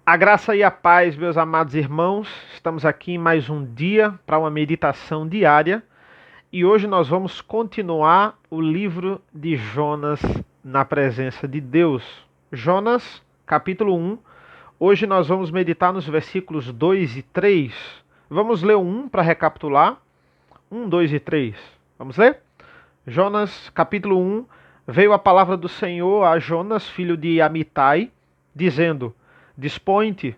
A graça e a paz, meus amados irmãos, estamos aqui em mais um dia para uma meditação diária e hoje nós vamos continuar o livro de Jonas na presença de Deus. Jonas, capítulo 1. Hoje nós vamos meditar nos versículos 2 e 3. Vamos ler o 1 para recapitular. 1, 2 e 3. Vamos ler? Jonas, capítulo 1. Veio a palavra do Senhor a Jonas, filho de Amitai, dizendo: Dispõe-te,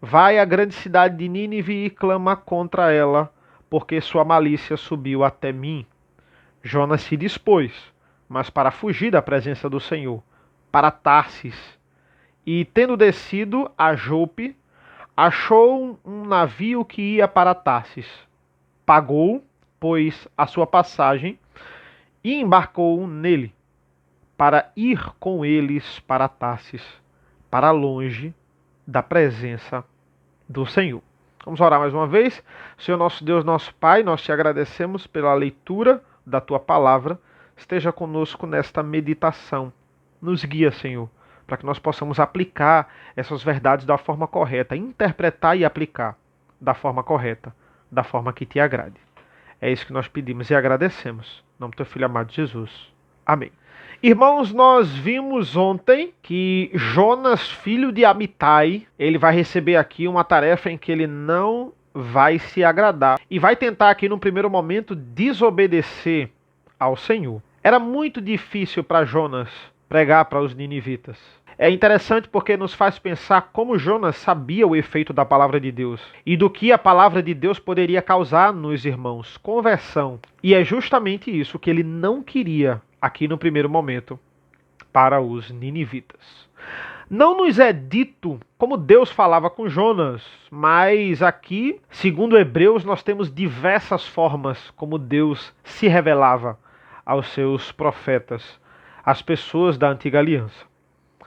vai à grande cidade de Nínive e clama contra ela, porque sua malícia subiu até mim. Jonas se dispôs, mas para fugir da presença do Senhor, para Tarsis. E tendo descido a Jope, achou um navio que ia para Tarsis. Pagou, pois, a sua passagem e embarcou nele, para ir com eles para Tarsis, para longe da presença do Senhor. Vamos orar mais uma vez. Senhor nosso Deus, nosso Pai, nós te agradecemos pela leitura da tua palavra. Esteja conosco nesta meditação. Nos guia, Senhor, para que nós possamos aplicar essas verdades da forma correta, interpretar e aplicar da forma correta, da forma que te agrade. É isso que nós pedimos e agradecemos. Em nome do teu Filho amado Jesus. Amém. Irmãos, nós vimos ontem que Jonas, filho de Amitai, ele vai receber aqui uma tarefa em que ele não vai se agradar e vai tentar aqui no primeiro momento desobedecer ao Senhor. Era muito difícil para Jonas pregar para os ninivitas. É interessante porque nos faz pensar como Jonas sabia o efeito da palavra de Deus e do que a palavra de Deus poderia causar nos irmãos, conversão. E é justamente isso que ele não queria aqui no primeiro momento para os ninivitas. Não nos é dito como Deus falava com Jonas, mas aqui, segundo Hebreus, nós temos diversas formas como Deus se revelava aos seus profetas, às pessoas da antiga aliança.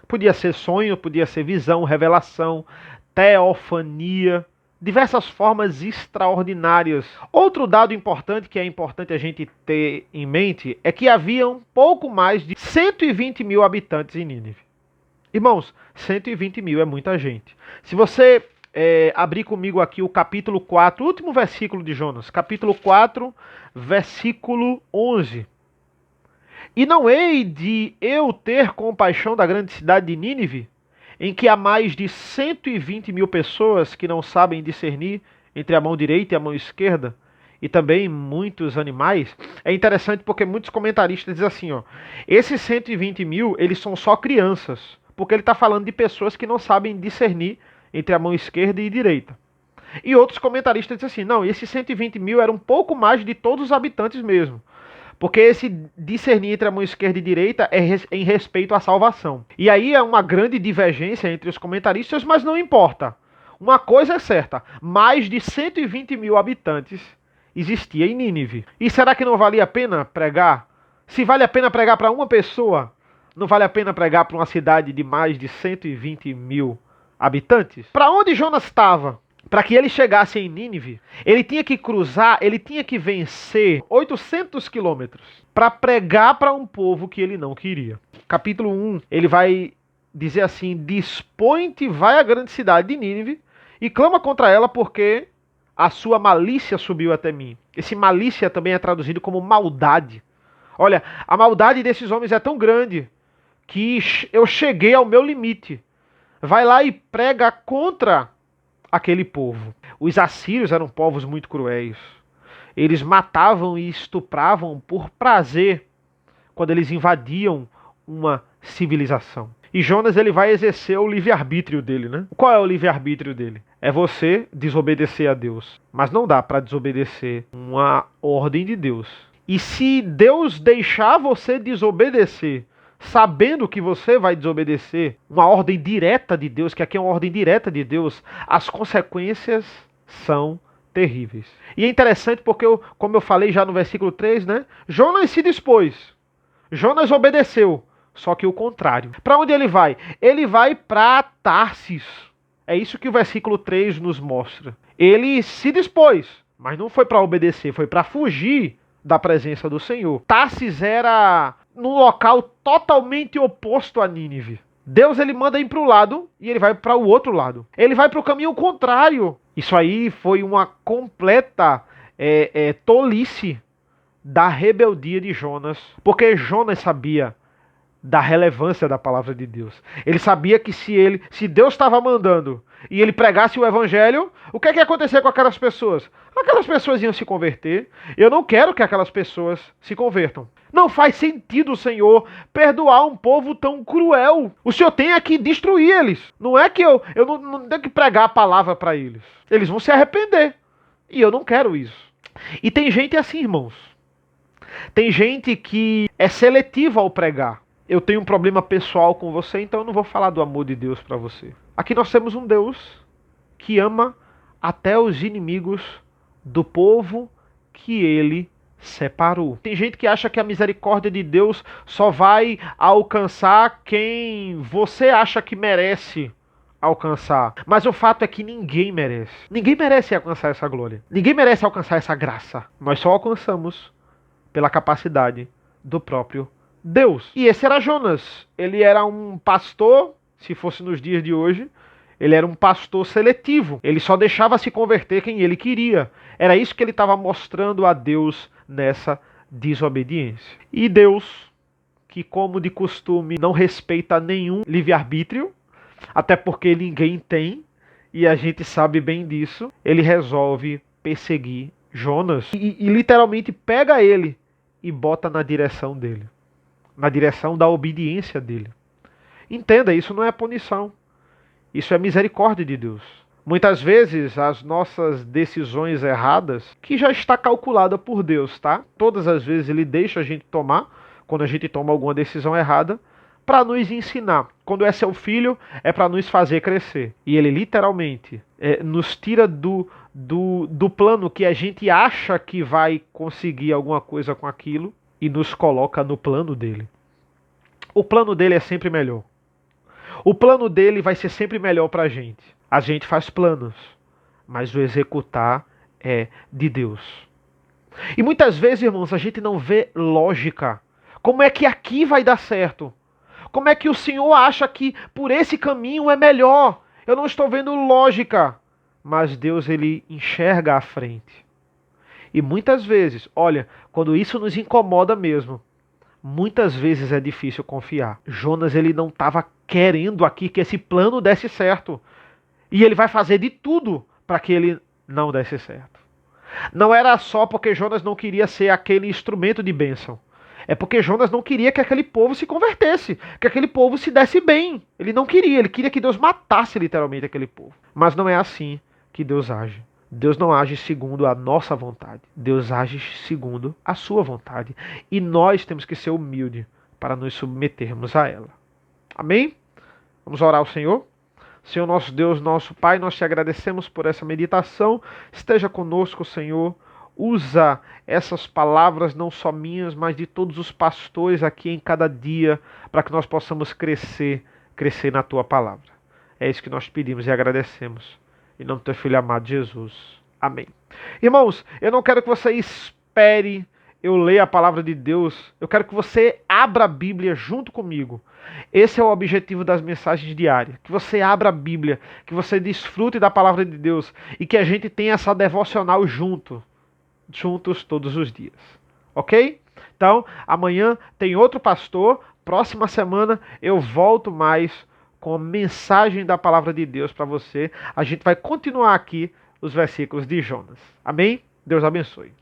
Podia ser sonho, podia ser visão, revelação, teofania, diversas formas extraordinárias. Outro dado importante que é importante a gente ter em mente é que haviam pouco mais de 120 mil habitantes em Nínive. Irmãos, 120 mil é muita gente. Se você abrir comigo aqui o capítulo 4, o último versículo de Jonas, capítulo 4, versículo 11. E não hei de eu ter compaixão da grande cidade de Nínive, em que há mais de 120 mil pessoas que não sabem discernir entre a mão direita e a mão esquerda, e também muitos animais. É interessante porque muitos comentaristas dizem assim, esses 120 mil, eles são só crianças, porque ele está falando de pessoas que não sabem discernir entre a mão esquerda e direita. E outros comentaristas dizem assim, não, esses 120 mil eram um pouco mais de todos os habitantes mesmo. Porque esse discernir entre a mão esquerda e direita é em respeito à salvação. E aí é uma grande divergência entre os comentaristas, mas não importa. Uma coisa é certa, mais de 120 mil habitantes existia em Nínive. E será que não valia a pena pregar? Se vale a pena pregar para uma pessoa, não vale a pena pregar para uma cidade de mais de 120 mil habitantes? Para onde Jonas estava? Para que ele chegasse em Nínive, ele tinha que cruzar, ele tinha que vencer 800 quilômetros para pregar para um povo que ele não queria. Capítulo 1, ele vai dizer assim, dispõe-te, vai à grande cidade de Nínive e clama contra ela porque a sua malícia subiu até mim. Esse malícia também é traduzido como maldade. Olha, a maldade desses homens é tão grande que eu cheguei ao meu limite. Vai lá e prega contra aquele povo. Os assírios eram povos muito cruéis. Eles matavam e estupravam por prazer quando eles invadiam uma civilização. E Jonas ele vai exercer o livre-arbítrio dele, né? Qual é o livre-arbítrio dele? É você desobedecer a Deus. Mas não dá para desobedecer uma ordem de Deus. E se Deus deixar você desobedecer, sabendo que você vai desobedecer uma ordem direta de Deus, que aqui é uma ordem direta de Deus, as consequências são terríveis. E é interessante porque, como eu falei já no versículo 3, né? Jonas se dispôs. Jonas obedeceu. Só que o contrário. Para onde ele vai? Ele vai para Tarsis. É isso que o versículo 3 nos mostra. Ele se dispôs, mas não foi para obedecer, foi para fugir da presença do Senhor. Tarsis era num local totalmente oposto a Nínive. Deus ele manda ir para o lado e ele vai para o outro lado. Ele vai para o caminho contrário. Isso aí foi uma completa tolice da rebeldia de Jonas, porque Jonas sabia da relevância da palavra de Deus. Ele sabia que se Deus estava mandando e ele pregasse o evangelho, o que é que ia acontecer com aquelas pessoas? Aquelas pessoas iam se converter. Eu não quero que aquelas pessoas se convertam. Não faz sentido o Senhor perdoar um povo tão cruel. O Senhor tem que destruir eles. Não é que eu não tenho que pregar a palavra para eles. Eles vão se arrepender. E eu não quero isso. E tem gente assim, irmãos. Tem gente que é seletiva ao pregar. Eu tenho um problema pessoal com você, então eu não vou falar do amor de Deus para você. Aqui nós temos um Deus que ama até os inimigos do povo que ele separou. Tem gente que acha que a misericórdia de Deus só vai alcançar quem você acha que merece alcançar. Mas o fato é que ninguém merece. Ninguém merece alcançar essa glória. Ninguém merece alcançar essa graça. Nós só alcançamos pela capacidade do próprio Deus. E esse era Jonas. Ele era um pastor, se fosse nos dias de hoje, ele era um pastor seletivo. Ele só deixava se converter quem ele queria. Era isso que ele estava mostrando a Deus nessa desobediência. E Deus, que como de costume não respeita nenhum livre-arbítrio, até porque ninguém tem, e a gente sabe bem disso, ele resolve perseguir Jonas e literalmente pega ele e bota na direção dele. Na direção da obediência dele. Entenda, isso não é punição. Isso é misericórdia de Deus. Muitas vezes as nossas decisões erradas, que já está calculada por Deus, tá? Todas as vezes ele deixa a gente tomar, quando a gente toma alguma decisão errada, para nos ensinar. Quando é seu filho, é para nos fazer crescer. E ele literalmente nos tira do plano que a gente acha que vai conseguir alguma coisa com aquilo e nos coloca no plano dele. O plano dele é sempre melhor. O plano dele vai ser sempre melhor para a gente. A gente faz planos, mas o executar é de Deus. E muitas vezes, irmãos, a gente não vê lógica. Como é que aqui vai dar certo? Como é que o Senhor acha que por esse caminho é melhor? Eu não estou vendo lógica. Mas Deus, ele enxerga à frente. E muitas vezes, olha, quando isso nos incomoda mesmo, muitas vezes é difícil confiar. Jonas, ele não estava querendo aqui que esse plano desse certo. E ele vai fazer de tudo para que ele não desse certo. Não era só porque Jonas não queria ser aquele instrumento de bênção. É porque Jonas não queria que aquele povo se convertesse, que aquele povo se desse bem. Ele não queria, ele queria que Deus matasse literalmente aquele povo. Mas não é assim que Deus age. Deus não age segundo a nossa vontade. Deus age segundo a sua vontade. E nós temos que ser humildes para nos submetermos a ela. Amém? Vamos orar ao Senhor? Senhor nosso Deus, nosso Pai, nós te agradecemos por essa meditação. Esteja conosco, Senhor. Usa essas palavras, não só minhas, mas de todos os pastores aqui em cada dia, para que nós possamos crescer na tua palavra. É isso que nós pedimos e agradecemos. Em nome do teu filho amado Jesus. Amém. Irmãos, eu não quero que você espere eu ler a palavra de Deus. Eu quero que você abra a Bíblia junto comigo. Esse é o objetivo das mensagens diárias. Que você abra a Bíblia, que você desfrute da palavra de Deus e que a gente tenha essa devocional juntos todos os dias. Ok? Então, amanhã tem outro pastor. Próxima semana eu volto mais com a mensagem da palavra de Deus para você. A gente vai continuar aqui os versículos de Jonas. Amém? Deus abençoe.